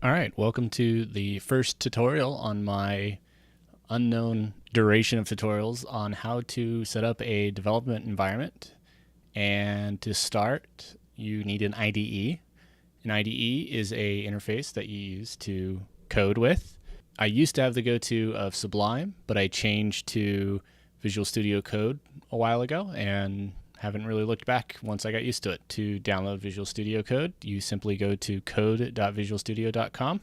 All right, welcome to the first tutorial on my unknown duration of tutorials on how to set up a development environment. And to start, you need an IDE. An IDE is a interface that you use to code with. I used to have the go-to of Sublime, but I changed to Visual Studio Code a while ago and haven't really looked back once I got used to it. To download Visual Studio Code, you simply go to code.visualstudio.com.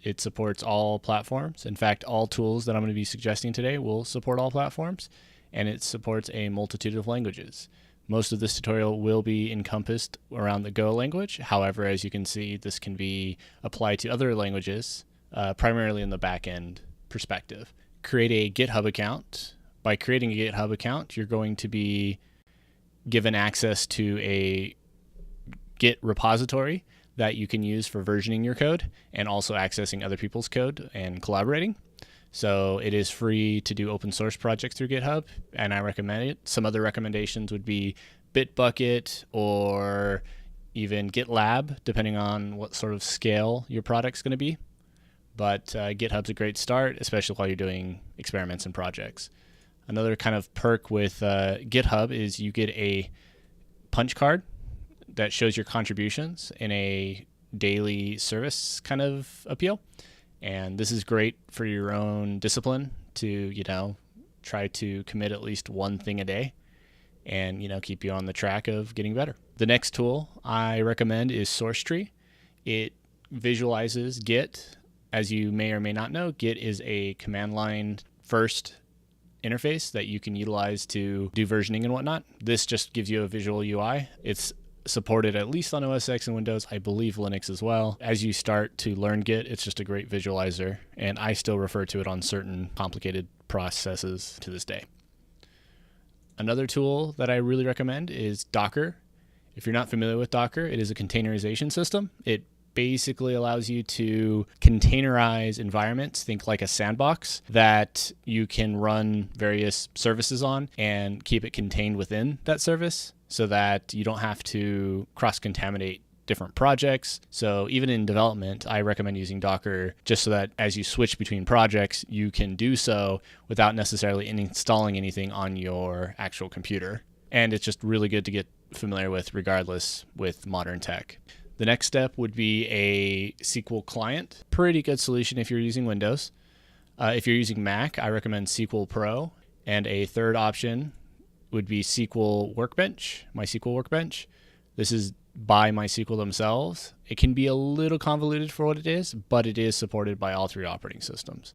It supports all platforms. In fact, all tools that I'm going to be suggesting today will support all platforms, and it supports a multitude of languages. Most of this tutorial will be encompassed around the Go language. However, as you can see, this can be applied to other languages, primarily in the back-end perspective. Create a GitHub account. By creating a GitHub account, you're going to be given access to a Git repository that you can use for versioning your code and also accessing other people's code and collaborating. So it is free to do open source projects through GitHub, and I recommend it. Some other recommendations would be Bitbucket or even GitLab, depending on what sort of scale your product's going to be. But GitHub's a great start, especially while you're doing experiments and projects. Another kind of perk with GitHub is you get a punch card that shows your contributions in a daily service kind of appeal. And this is great for your own discipline to, try to commit at least one thing a day and, keep you on the track of getting better. The next tool I recommend is SourceTree. It visualizes Git. As you may or may not know, Git is a command line first interface that you can utilize to do versioning and whatnot. This just gives you a visual UI. It's supported at least on OS X and Windows, I believe Linux as well. As you start to learn Git, it's just a great visualizer, and I still refer to it on certain complicated processes to this day. Another tool that I really recommend is Docker. If you're not familiar with Docker, it is a containerization system. It basically allows you to containerize environments, think like a sandbox, that you can run various services on and keep it contained within that service so that you don't have to cross-contaminate different projects. So even in development, I recommend using Docker just so that as you switch between projects, you can do so without necessarily installing anything on your actual computer. And it's just really good to get familiar with regardless with modern tech. The next step would be a SQL client. Pretty good solution if you're using Windows. If you're using Mac, I recommend SQL Pro. And a third option would be SQL Workbench, MySQL Workbench. This is by MySQL themselves. It can be a little convoluted for what it is, but it is supported by all three operating systems.